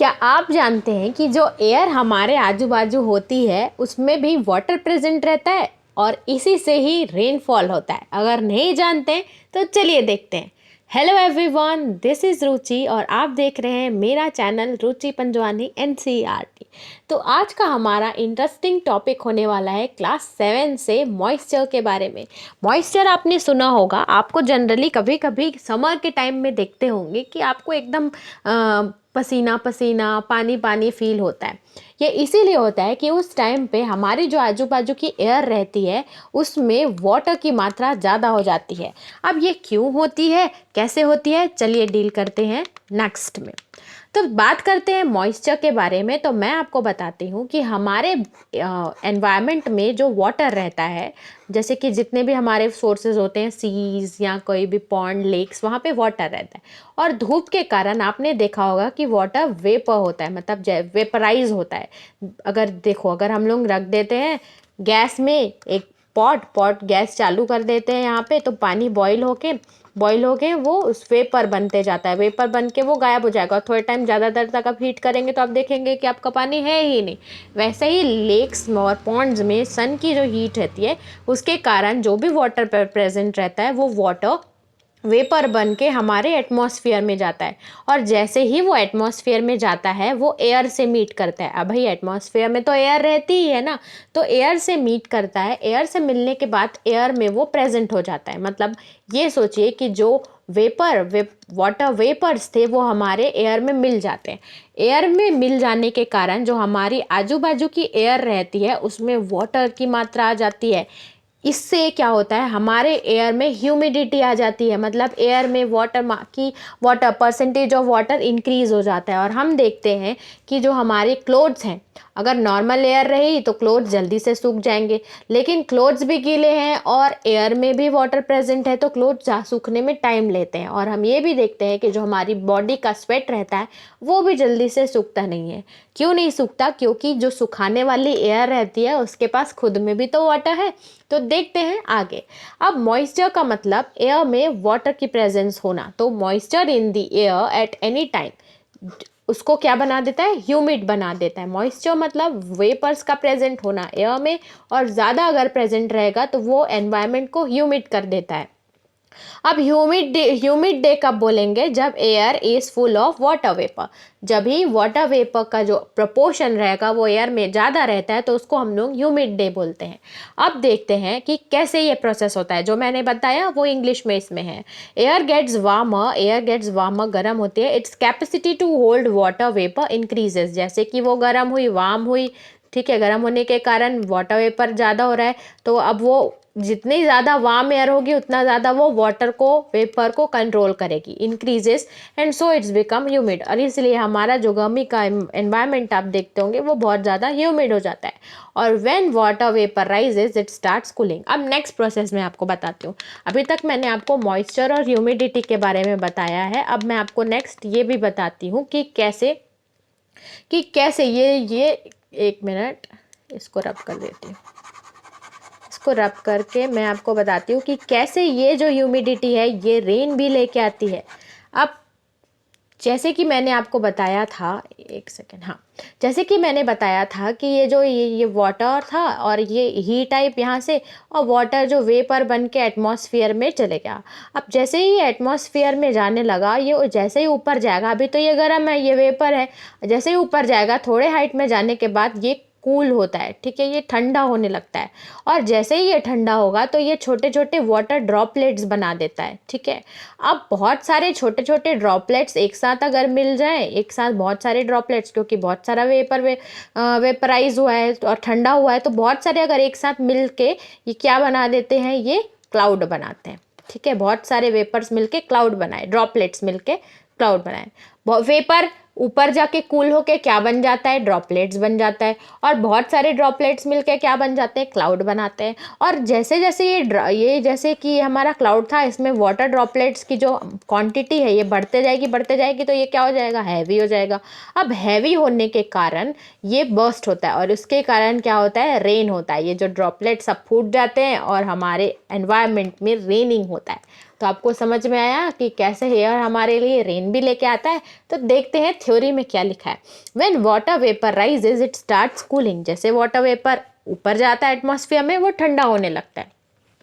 क्या आप जानते हैं कि जो एयर हमारे आजू बाजू होती है उसमें भी वाटर प्रेजेंट रहता है और इसी से ही रेनफॉल होता है। अगर नहीं जानते तो चलिए देखते हैं। हेलो एवरीवन, दिस इज़ रुचि और आप देख रहे हैं मेरा चैनल रुचि पंजवानी एनसीईआरटी। तो आज का हमारा इंटरेस्टिंग टॉपिक होने वाला है क्लास 7 से मॉइस्चर के बारे में। मॉइस्चर आपने सुना होगा, आपको जनरली कभी कभी समर के टाइम में देखते होंगे कि आपको एकदम पसीना पसीना पानी पानी फील होता है। ये इसीलिए होता है कि उस टाइम पे हमारी जो आजू बाजू की एयर रहती है उसमें वाटर की मात्रा ज़्यादा हो जाती है। अब ये क्यों होती है, कैसे होती है, चलिए डील करते हैं नेक्स्ट में। तो बात करते हैं मॉइस्चर के बारे में। तो मैं आपको बताती हूँ कि हमारे एनवायरनमेंट में जो वाटर रहता है, जैसे कि जितने भी हमारे सोर्सेज होते हैं, सीज या कोई भी पॉन्ड, लेक्स, वहाँ पे वाटर रहता है। और धूप के कारण आपने देखा होगा कि वाटर वेपर होता है, मतलब वेपराइज होता है। अगर देखो, अगर हम लोग रख देते हैं गैस में एक पॉट गैस चालू कर देते हैं यहाँ पे, तो पानी बॉईल होके वो उस वेपर बनते जाता है। वेपर बन के वो गायब हो जाएगा और थोड़े टाइम ज़्यादा देर तक आप हीट करेंगे तो आप देखेंगे कि आपका पानी है ही नहीं। वैसे ही लेक्स और पॉन्ड्स में सन की जो हीट रहती है उसके कारण जो भी वाटर प्रेजेंट रहता है वो वाटर वेपर बन के हमारे एटमॉस्फेयर में जाता है। और जैसे ही वो एटमॉस्फेयर में जाता है वो एयर से मीट करता है। अब भाई एटमॉस्फेयर में तो एयर रहती ही है ना, तो एयर से मीट करता है। एयर से मिलने के बाद एयर में वो प्रेजेंट हो जाता है। मतलब ये सोचिए कि जो वाटर वेपर्स थे वो हमारे एयर में मिल जाते हैं। एयर में मिल जाने के कारण जो हमारी आजू बाजू की एयर रहती है उसमें वाटर की मात्रा आ जाती है। इससे क्या होता है, हमारे एयर में ह्यूमिडिटी आ जाती है, मतलब एयर में water percentage of water increase हो जाता है। और हम देखते हैं कि जो हमारे क्लोथ्स हैं, अगर नॉर्मल एयर रही तो क्लोथ्स जल्दी से सूख जाएंगे, लेकिन क्लोथ्स भी गीले हैं और एयर में भी वाटर प्रेजेंट है तो क्लोथ्स सूखने में टाइम लेते हैं। और हम ये भी देखते हैं कि जो हमारी बॉडी का स्वेट रहता है वो भी जल्दी से सूखता नहीं है। क्यों नहीं सूखता? क्योंकि जो सुखाने वाली एयर रहती है उसके पास खुद में भी तो वाटर है। तो देखते हैं आगे। अब मॉइस्चर का मतलब एयर में वाटर की प्रेजेंस होना। तो moisture in the air at any time उसको क्या बना देता है, ह्यूमिड बना देता है। मॉइस्चर मतलब वेपर्स का प्रेजेंट होना एयर में, और ज़्यादा अगर प्रेजेंट रहेगा तो वो एनवायरनमेंट को ह्यूमिड कर देता है। अब ह्यूमिड डे कब बोलेंगे? जब air is full of water vapour. जब ही वाटर वेपर का जो प्रपोर्शन रहेगा वो एयर में ज़्यादा रहता है तो उसको हम लोग ह्यूमिड डे बोलते हैं। अब देखते हैं कि कैसे ये प्रोसेस होता है। जो मैंने बताया वो इंग्लिश में इसमें है। एयर गेट्स वार्मर, गर्म होती है। Its capacity to hold water vapour increases. जैसे कि वो गर्म हुई, वार्म हुई, ठीक है, गर्म होने के कारण वाटर वेपर ज़्यादा हो रहा है, तो अब वो जितनी ज़्यादा वार्म एयर होगी उतना ज़्यादा वो वाटर को, वेपर को कंट्रोल करेगी, increases, and so it's become humid. और इसलिए हमारा जो गर्मी का एनवायरनमेंट आप देखते होंगे वो बहुत ज़्यादा ह्यूमिड हो जाता है। और when water vapour rises it starts cooling. अब नेक्स्ट प्रोसेस मैं आपको बताती हूँ। अभी तक मैंने आपको मॉइस्चर और ह्यूमिडिटी के बारे में बताया है। अब मैं आपको नेक्स्ट ये भी बताती हूँ कि कैसे ये एक मिनट, इसको रब कर देती हूँ। इसको रब करके मैं आपको बताती हूँ कि कैसे ये जो ह्यूमिडिटी है ये रेन भी लेके आती है। अब जैसे कि मैंने आपको बताया था, एक सेकेंड, हाँ, जैसे कि मैंने बताया था कि ये वाटर था और ये हीट टाइप यहाँ से, और वाटर जो वेपर बन के एटमॉस्फेयर में चले गया। अब जैसे ही एटमॉस्फेयर में जाने लगा, ये जैसे ही ऊपर जाएगा, अभी तो ये गर्म है, ये वेपर है, जैसे ही ऊपर जाएगा थोड़े हाइट में जाने के बाद ये कूल होता है, ठीक है, ये ठंडा होने लगता है। और जैसे ही ये ठंडा होगा तो ये छोटे छोटे वाटर ड्रॉपलेट्स बना देता है, ठीक है। अब बहुत सारे छोटे छोटे ड्रॉपलेट्स एक साथ अगर मिल जाए, एक साथ बहुत सारे ड्रॉपलेट्स, क्योंकि बहुत सारा वेपराइज हुआ है और ठंडा हुआ है, तो बहुत सारे अगर एक साथ मिल के ये क्या बना देते हैं, ये क्लाउड बनाते हैं, ठीक है। बहुत सारे वेपर्स मिलके क्लाउड बनाए, ड्रॉपलेट्स मिलके क्लाउड बनाए। वेपर ऊपर जाके कूल होके क्या बन जाता है, ड्रॉपलेट्स बन जाता है। और बहुत सारे ड्रॉपलेट्स मिलके क्या बन जाते हैं, क्लाउड बनाते हैं। और जैसे जैसे ये जैसे कि हमारा क्लाउड था, इसमें वाटर ड्रॉपलेट्स की जो क्वांटिटी है ये बढ़ते जाएगी, तो ये क्या हो जाएगा, हैवी हो जाएगा। अब हैवी होने के कारण ये बर्स्ट होता है और उसके कारण क्या होता है, रेन होता है। ये जो ड्रॉपलेट्स सब फूट जाते हैं और हमारे एनवायरनमेंट में रेनिंग होता है। तो आपको समझ में आया कि कैसे एयर हमारे लिए रेन भी लेके आता है। तो देखते हैं थ्योरी में क्या लिखा है। When water vapour rises it starts cooling. जैसे वाटर वेपर ऊपर जाता है एटमॉस्फेयर में, वो ठंडा होने लगता है।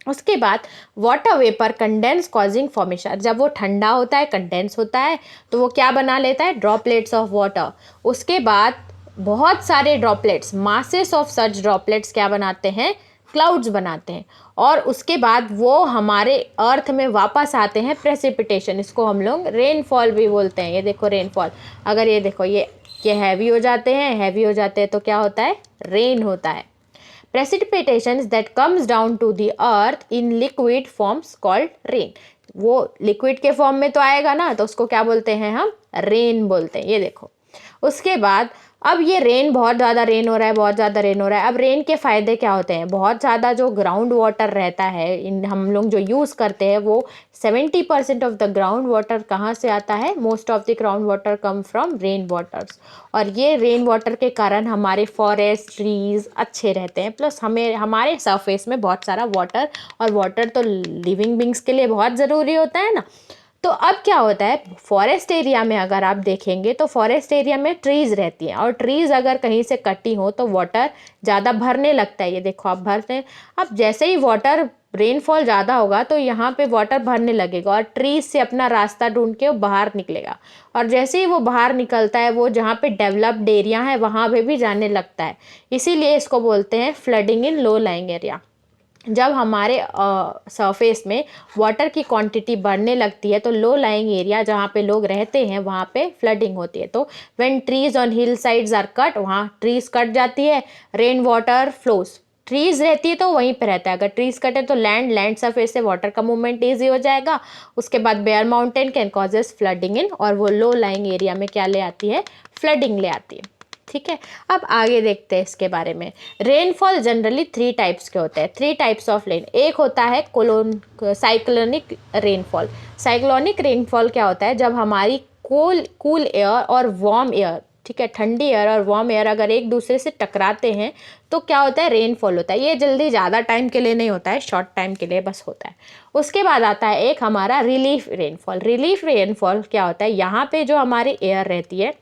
उसके बाद water vapour condense causing formation. जब वो ठंडा होता है, कंडेंस होता है, तो वो क्या बना लेता है, ड्रॉपलेट्स ऑफ वाटर। उसके बाद बहुत सारे droplets, masses of such droplets क्या बनाते हैं, क्लाउड्स बनाते हैं। और उसके बाद वो हमारे अर्थ में वापस आते हैं, प्रेसिपिटेशन। इसको हम लोग रेनफॉल भी बोलते हैं। ये देखो रेनफॉल, अगर ये देखो ये हैवी हो जाते हैं, हैवी हो जाते हैं तो क्या होता है, रेन होता है। Precipitation that comes down to the earth in liquid forms called rain। वो लिक्विड के फॉर्म में तो आएगा ना, तो उसको क्या बोलते हैं, हम रेन बोलते हैं। ये देखो, उसके बाद अब ये रेन, बहुत ज़्यादा रेन हो रहा है, बहुत ज़्यादा रेन हो रहा है। अब रेन के फ़ायदे क्या होते हैं, बहुत ज़्यादा जो ग्राउंड वाटर रहता है, इन हम लोग जो यूज़ करते हैं, वो 70% ऑफ द ग्राउंड वाटर कहाँ से आता है, most of the ground water come from rain waters. और ये रेन वाटर के कारण हमारे फॉरेस्ट, ट्रीज अच्छे रहते हैं। प्लस हमें हमारे सरफेस में बहुत सारा वाटर, और वाटर तो लिविंग बींग्स के लिए बहुत ज़रूरी होता है ना। तो अब क्या होता है, फॉरेस्ट एरिया में अगर आप देखेंगे तो फॉरेस्ट एरिया में ट्रीज़ रहती हैं, और ट्रीज़ अगर कहीं से कटी हो तो वाटर ज़्यादा भरने लगता है। ये देखो आप भरते हैं। अब जैसे ही वाटर, रेनफॉल ज़्यादा होगा तो यहाँ पे वाटर भरने लगेगा, और ट्रीज से अपना रास्ता ढूंढ के वो बाहर निकलेगा। और जैसे ही वो बाहर निकलता है, वो जहाँ पे डेवलप्ड एरिया है वहाँ पे भी जाने लगता है। इसीलिए इसको बोलते हैं फ्लडिंग इन लो लाइंग एरिया। जब हमारे सरफेस में वाटर की क्वांटिटी बढ़ने लगती है तो लो लाइंग एरिया जहाँ पे लोग रहते हैं वहाँ पे फ्लडिंग होती है। तो when trees on hill sides are cut, वहाँ ट्रीज कट जाती है, रेन वाटर फ्लोज। ट्रीज रहती है तो वहीं पे रहता है। अगर ट्रीज कटे तो लैंड सरफेस से वाटर का मूवमेंट ईजी हो जाएगा। उसके बाद bare mountain can causes flooding in, और वो लो लाइंग एरिया में क्या ले आती है, फ्लडिंग ले आती है। ठीक है, अब आगे देखते हैं इसके बारे में। रेनफॉल जनरली 3 टाइप्स के होते हैं, 3 टाइप्स ऑफ रेन। एक होता है साइक्लोनिक रेनफॉल। साइक्लोनिक रेनफॉल क्या होता है, जब हमारी कूल एयर और वार्म एयर, ठीक है, ठंडी एयर और वार्म एयर अगर एक दूसरे से टकराते हैं तो क्या होता है, रेनफॉल होता है। ये जल्दी ज़्यादा टाइम के लिए नहीं होता है, शॉर्ट टाइम के लिए बस होता है। उसके बाद आता है एक हमारा रिलीफ रेनफॉल। रिलीफ रेनफॉल क्या होता है, यहाँ पे जो हमारी एयर रहती है,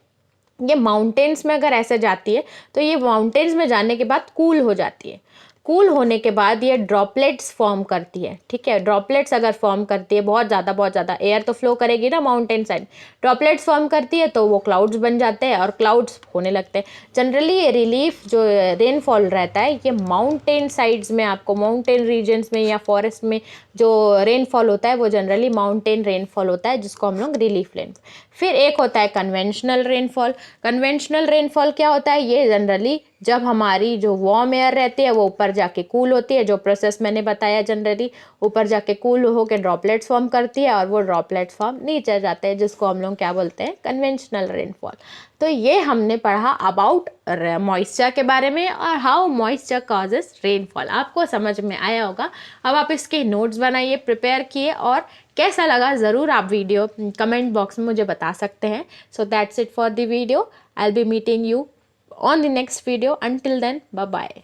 ये माउंटेन्स में अगर ऐसे जाती है तो ये माउंटेन्स में जाने के बाद कूल हो जाती है। कूल होने के बाद ये ड्रॉपलेट्स फॉर्म करती है। ठीक है, ड्रॉपलेट्स अगर फॉर्म करती है, बहुत ज़्यादा एयर तो फ्लो करेगी ना माउंटेन साइड, ड्रॉपलेट्स फॉर्म करती है तो वो क्लाउड्स बन जाते हैं और क्लाउड्स होने लगते हैं। जनरली ये रिलीफ जो रेनफॉल रहता है, ये माउंटेन साइड्स में, आपको माउंटेन रीजन्स में या फॉरेस्ट में जो रेनफॉल होता है वो जनरली माउंटेन रेनफॉल होता है, जिसको हम लोग रिलीफ रेनफॉल। फिर एक होता है कन्वेंशनल रेनफॉल। कन्वेंशनल रेनफॉल क्या होता है, ये जनरली जब हमारी जो वार्म एयर रहती है वो ऊपर जाके कूल होती है, जो प्रोसेस मैंने बताया, जनरली ऊपर जाके कूल होकर ड्रॉपलेट्स फॉर्म करती है, और वो ड्रॉपलेट्स फॉर्म नीचे जाते हैं, जिसको हम लोग क्या बोलते हैं, कन्वेंशनल रेनफॉल। तो ये हमने पढ़ा अबाउट मॉइस्चर के बारे में, और हाउ मॉइस्चर कॉजेस रेनफॉल। आपको समझ में आया होगा। अब आप इसके नोट्स बनाइए, प्रिपेयर किए, और कैसा लगा ज़रूर आप वीडियो कमेंट बॉक्स में मुझे बता सकते हैं। So that's it for the video. I will be meeting you on the next video. Until then, bye bye.